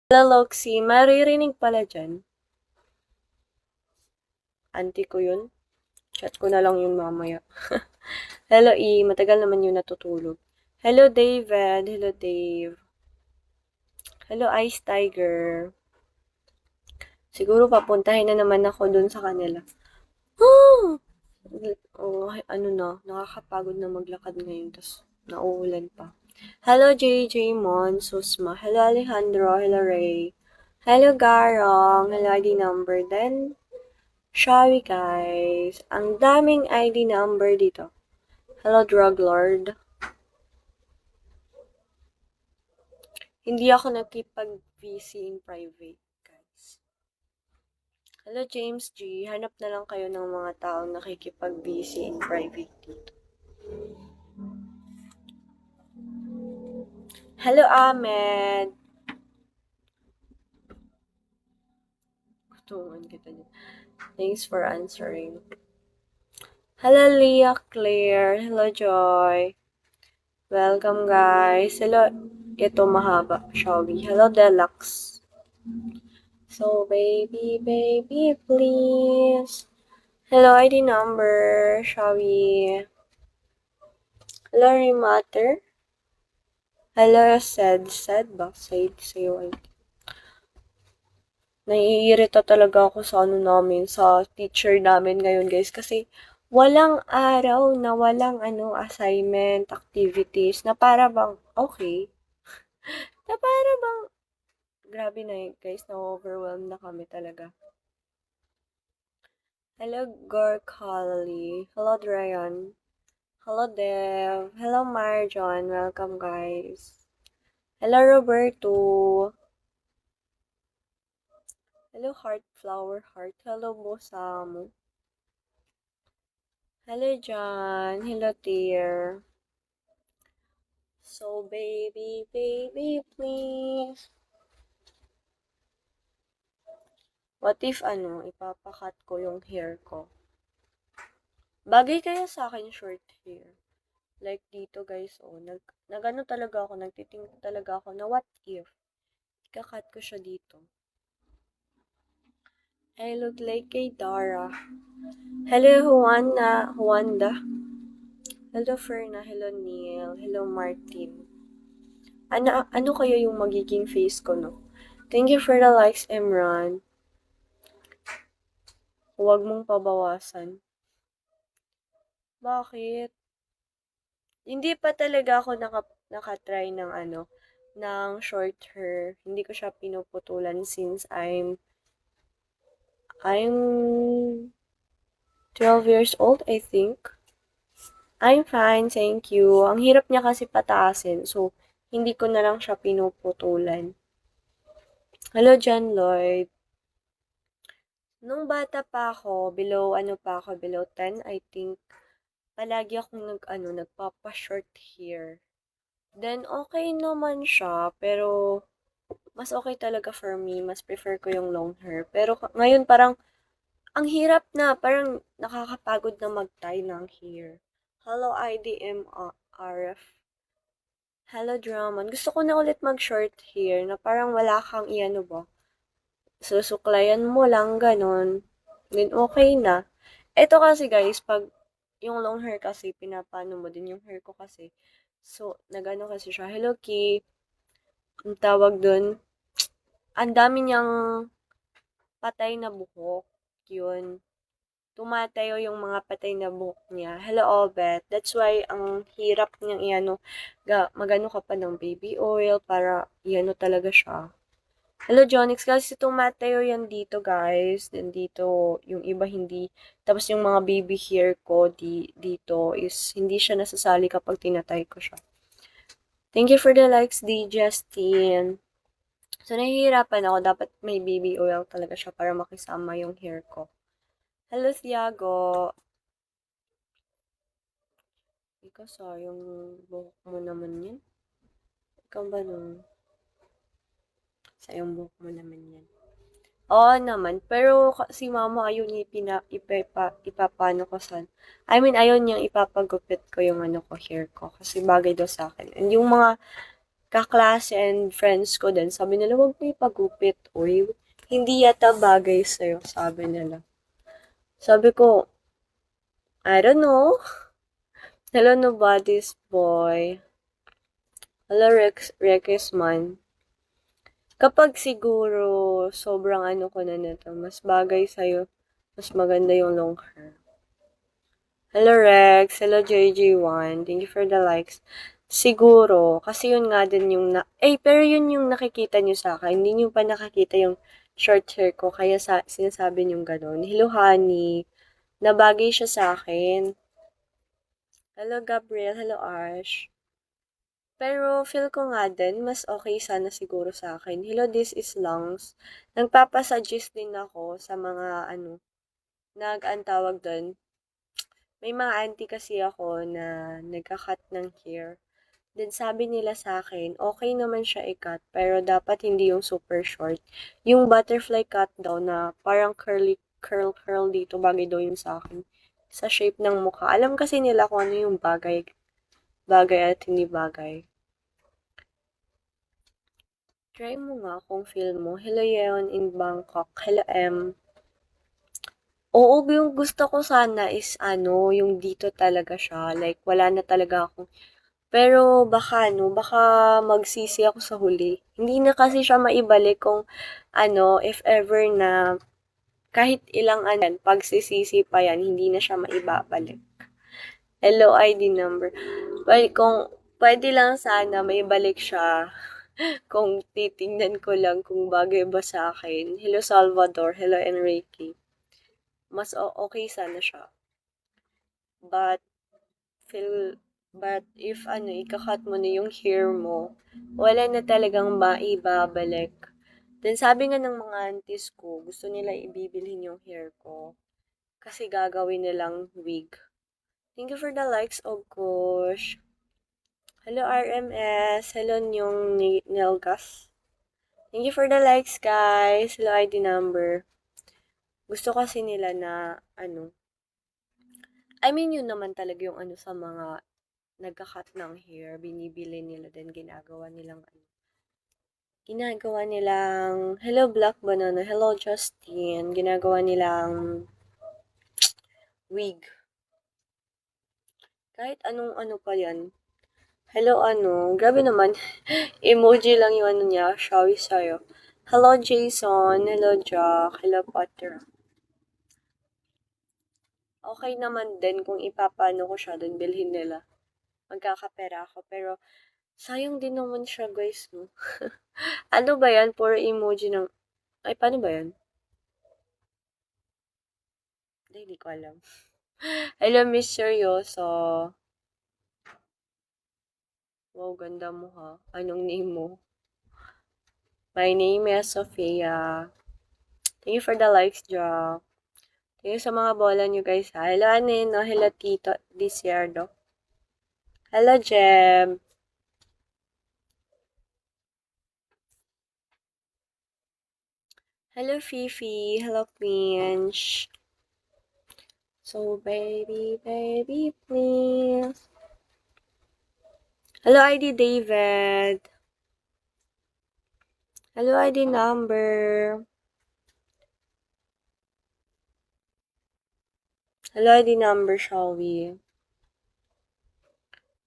Hello, Loxy. Maririnig pala dyan. Auntie ko yun. Chat ko na lang yun mamaya. Hello, E. Matagal naman yun natutulog. Hello, David. Hello, Dave. Hello, Ice Tiger. Siguro papuntahin na naman ako dun sa kanila. Oh! Oh, ano na, nakakapagod na maglakad ngayon, tas nauulan pa. Hello, JJ Mon, Susma. Hello, Alejandro. Hello, Ray. Hello, Garong. Hello, ID number. Then, shall we guys? Ang daming ID number dito. Hello, Drug Lord. Hindi ako nakipag-VC in private, guys. Hello, James G. Hanap na lang kayo ng mga taong nakikipag-VC in private dito. Hello, Ahmed. Kutungan kita dito. Thanks for answering. Hello, Leah Claire. Hello, Joy. Welcome, guys. Hello, ito mahaba, shall we? Hello, Deluxe. So, baby, please. Hello, ID number, shall we? Hello, Remater. Hello, said ba? Sa'yo, ID. Naiirita talaga ako sa sa teacher namin ngayon, guys, kasi walang araw na walang assignment, activities, na para bang, okay, na para bang, grabe na yun, guys, na-overwhelmed na kami talaga. Hello, Gorkali. Hello, Drayan. Hello, Dev. Hello, Marjon. Welcome, guys. Hello, Roberto. Hello, Heart Flower Heart. Hello, Bosamu. Hello, John. Hello, dear. So, baby, please. What if, ipapakat ko yung hair ko? Bagay kaya sa akin short hair? Like dito, guys, nag-ano talaga ako, nagtithink talaga ako na what if, ikakat ko siya dito. I look like kay Dara. Hello, Juanda. Hello, Ferna. Hello, Neil. Hello, Martin. Ano kaya yung magiging face ko, no? Thank you for the likes, Emran. Huwag mong pabawasan. Bakit? Hindi pa talaga ako nakatry ng ng short hair. Hindi ko siya pinuputulan since I'm 12 years old, I think. I'm fine, thank you. Ang hirap niya kasi pataasin, so hindi ko na lang siya pinuputulan. Hello, John Lloyd. Nung bata pa ako, below 10, I think, palagi akong nagpapa-short hair. Then, okay naman siya, pero mas okay talaga for me, mas prefer ko yung long hair. Pero ngayon parang, ang hirap na, parang nakakapagod na mag-tie ng hair. Hello, IDMRF. Hello, Drummond. Gusto ko na ulit mag-short hair na parang wala kang ba. Susuklayan mo lang, ganun. Then, okay na. Ito kasi, guys, pag yung long hair kasi, pinapano mo din yung hair ko kasi. So, nagano kasi siya. Hello, Ki. Ang tawag dun, ang dami niyang patay na buhok. Yun. Tumatayo yung mga patay na buhok niya. Hello, Obet. That's why, ang hirap niyang magano ka pa ng baby oil para talaga siya. Hello, Jonix. Kasi tumatayo yan dito, guys. Then dito, yung iba hindi. Tapos yung mga baby hair ko dito is hindi siya nasasali kapag tinatay ko siya. Thank you for the likes, D. Justin. So, nahihirapan ako. Dapat may baby oil talaga siya para makisama yung hair ko. Hello, Thiago. Ikaw, sayang buhok mo naman yan. Ikaw ba nung sayang buhok mo naman yan? Oo naman, pero si mama ayaw niya ipapano ko ayaw niyang ipapagupit ko yung ko, hair ko. Kasi bagay daw sa akin. And yung mga kaklase and friends ko din, sabi nila, huwag mo ipagupit, uy. Hindi yata bagay sa'yo, sabi nila. Sabi ko, I don't know. Hello, nobody's boy. Hello, Rex man. Kapag siguro, sobrang ano ko na nito, mas bagay sa'yo, mas maganda yung long hair. Hello, Rex. Hello, JJ1. Thank you for the likes. Siguro, kasi yun nga din yung pero yun yung nakikita nyo sa akin. Hindi nyo pa nakakita yung short hair ko, kaya sinasabi nyo gano'n. Hello, honey. Nabagay siya sa akin. Hello, Gabriel. Hello, Ash. Pero feel ko nga din, mas okay sana siguro sa akin. Hello, this is Lungs. Nagpapasuggest din ako sa mga antawag doon. May mga auntie kasi ako na nagka-cut ng hair. Then sabi nila sa akin, okay naman siya i-cut, pero dapat hindi yung super short. Yung butterfly cut daw na parang curl dito, bagay daw yun sa akin. Sa shape ng mukha. Alam kasi nila kung ano yung bagay at hindi bagay. Try mo nga kung feel mo. Hello, Yeon in Bangkok. Hello, M. Oo, yung gusto ko sana is yung dito talaga siya. Like, wala na talaga akong. Pero baka magsisi ako sa huli. Hindi na kasi siya maibalik kung if ever na kahit ilang pagsisisi pa yan, hindi na siya maibabalik. Hello, ID number. Well, kung pwede lang sana maibalik siya. Kung titingnan ko lang kung bagay ba sa akin. Hello, Salvador. Hello, Enrique. Mas okay sana siya. But if ikakat mo na yung hair mo, wala na talagang maibabalik. Then sabi nga ng mga aunties ko, gusto nila ibibilhin yung hair ko. Kasi gagawin nilang wig. Thank you for the likes, of course. Hello, RMS. Hello, Nyong Nelgas. Thank you for the likes, guys. Hello, ID number. Gusto kasi nila na, yun naman talaga yung sa mga nagka-cut ng hair, binibili nila din, ginagawa nilang, hello Black Banana, hello Justin, ginagawa nilang wig. Kahit anong pa yan. Hello grabe naman, emoji lang yung niya, shawi sa'yo. Hello Jason, hello Jack, hello Potter. Okay naman din kung ipapano ko siya, dun bilhin nila. Magkakapera ako, pero sayang din naman siya, guys, no? Ano ba yan? Puro emoji ng. Ay, paano ba yan? Hindi ko alam. Hello, Miss Seryoso. Wow, ganda mo ha. Anong name mo? My name is Sofia. Thank you for the likes, Jack. Thank you sa mga bola nyo, guys. Hello, Anino. Hello, Tito Desierdo. Hello, Jem. Hello, Fifi. Hello, Quinch. So, baby, please. Hello, ID David. Hello, ID number. Hello, ID number, shall we?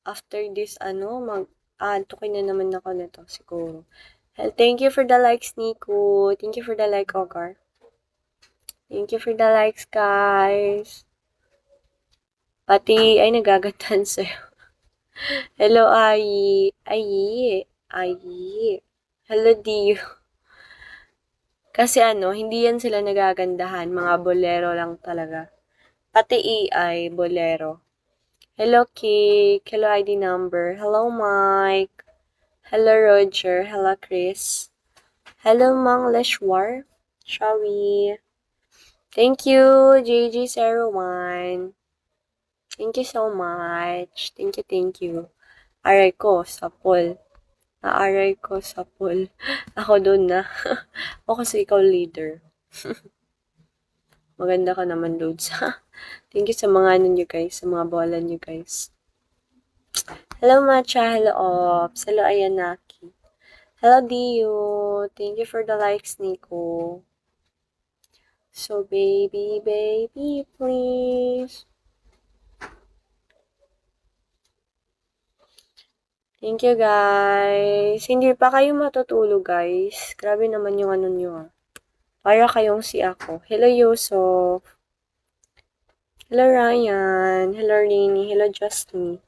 After this, tukin na naman ako nito, siguro. Thank you for the likes, Nico. Thank you for the like, Ogar. Thank you for the likes, guys. Pati, ay, nagagandahan sa'yo. Hello, Ayi. Hello, Dio. Kasi hindi yan sila nagagandahan. Mga bolero lang talaga. Pati AI, bolero. Hello, Kik. Hello, ID number. Hello, Mike. Hello, Roger. Hello, Chris. Hello, Mang Leshwar. Shall we? Thank you, JG01. Thank you so much. Thank you. Aray ko, sapol. Naaray ko, sapol. Ako doon na. O kasi ikaw leader. Maganda ka naman, Lods. Thank you sa mga nyo guys, sa mga bola nyo guys. Hello, Matcha. Hello, Ops. Hello, Ayanaki. Hello, Dio. Thank you for the likes, Nico. So, baby, please. Thank you, guys. Hindi pa kayo matutulog, guys. Grabe naman yung ano nyo, ah. Para kayong si ako. Hello, Yusuf. Hello, Ryan. Hello, Rini. Hello, Justin.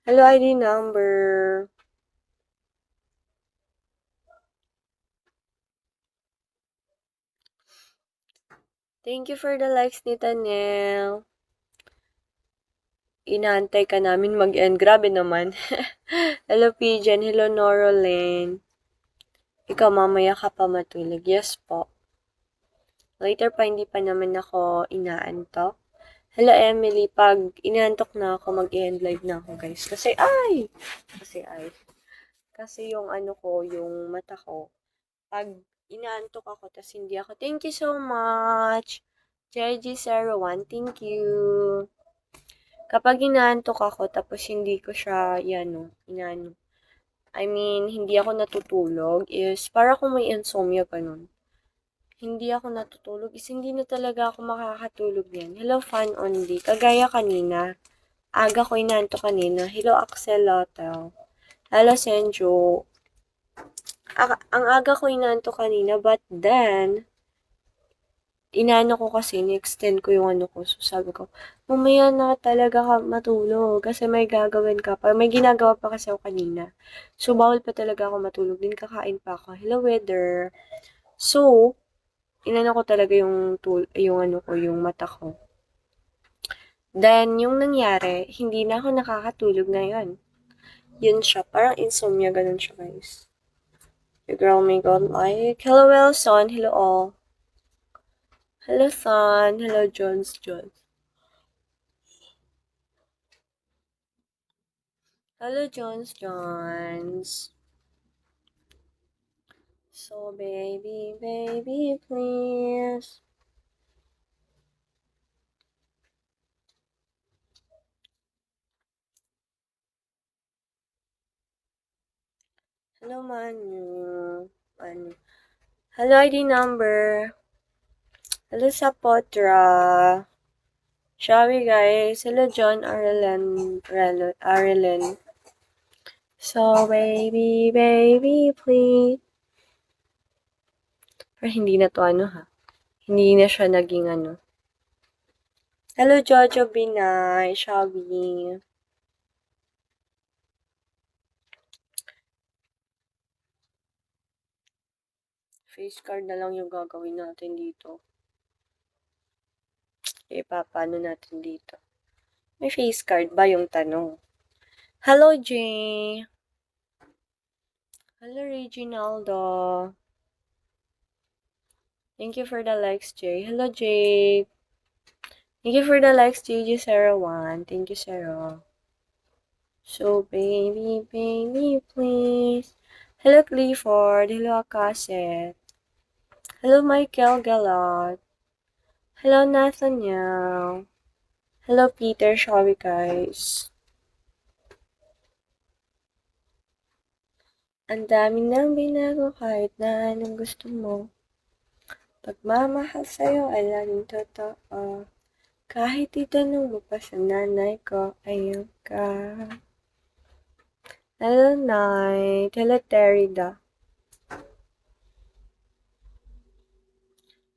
Hello, ID number. Thank you for the likes ni Tanel. Inaantay ka namin mag-end. Grabe naman. Hello, Pigeon. Hello, Norolyn. Ikaw, mamaya ka pa matulog. Yes po. Later pa, hindi pa naman ako inaantok. Hello, Emily. Pag inaantok na ako, mag-end live na ako, guys. Kasi yung ano ko, yung mata ko, pag inaantok ako, tas hindi ako, thank you so much. JG01, thank you. Kapag inaantok ako, tapos hindi ko siya, hindi ako natutulog, is para kung may insomnia, ganun. Hindi ako natutulog, is hindi na talaga ako makakatulog yan. Hello, fan only. Kagaya kanina, aga ko inaantok kanina. Hello, Axelotel. Hello, Senjo. Ang aga ko inaantok kanina, but then, inaano ko kasi, ni-extend ko yung ano ko. So, sabi ko, mamaya na talaga ka matulog kasi may gagawin ka pa. May ginagawa pa kasi ako kanina. So, bawal pa talaga ako matulog. Din kakain pa ako. Hello, weather. So, inano ko talaga yung mata ko. Then, yung nangyari, hindi na ako nakakatulog ngayon. Yun siya. Parang insomnia, ganun siya, guys. Your girl may God like. Hello, Wilson. Hello, all. Hello, Son. Hello, Jones. Hello, Jones. So, baby, please. Hello, Manu. Hello, ID number. Hello, Sapotra. Shall we, guys? Hello, John Arlen. So, baby, please. Pero hindi na to ha. Hindi na siya naging ano. Hello, Jojo Binay. Shabby. Face card na lang yung gagawin natin dito. Paano natin dito? May face card ba yung tanong? Hello, Jay. Hello, Reginaldo. Thank you for the likes, Jay. Hello, Jay. Thank you for the likes, JG01. Thank you, Sarah. So, baby, please. Hello, Clifford. Hello, Akaset. Hello, Michael Galot. Hello, Nathaniel. Hello, Peter. Shall we, guys? Ang dami nang binago kahit na anong gusto mo. Pagmamahal sa'yo ay laging totoo. Kahit itanong mo pa sa nanay ko, ayaw ka. Hello, Night. Hello, Terida.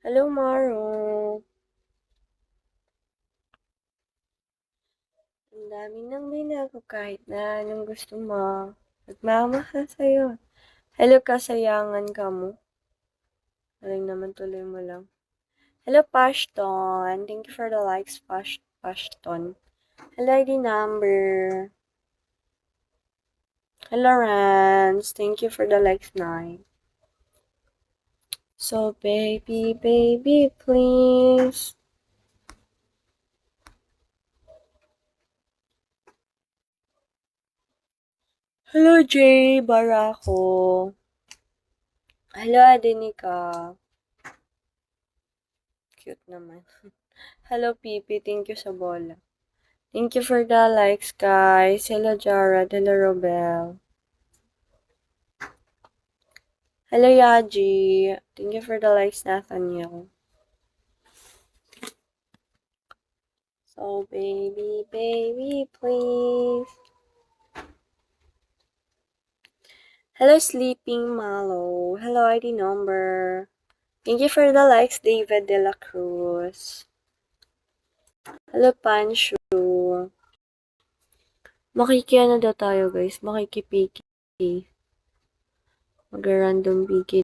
Hello, Maro. Ang dami nang binago kahit na anong gusto mo. Nagmamahal sa'yo. Hello, kasayangan ka mo. Galing naman, tuloy mo lang. Hello, Pashton. Thank you for the likes, Pashton. Hello, ID number. Hello, Rance. Thank you for the likes, 9. So, baby, please. Hello, Jay Barako. Hello, Adenika. Cute naman. Hello, Pipi. Thank you sa bola. Thank you for the likes, guys. Hello, Jared. Hello, Robel. Hello, Yaji. Thank you for the likes, Nathaniel. So, baby, baby, please. Hello, Sleeping Mallow. Hello, ID number. Thank you for the likes, David De La Cruz. Hello, Pancho. Ano daw tayo, guys? Makikipiki. Mag-random bigay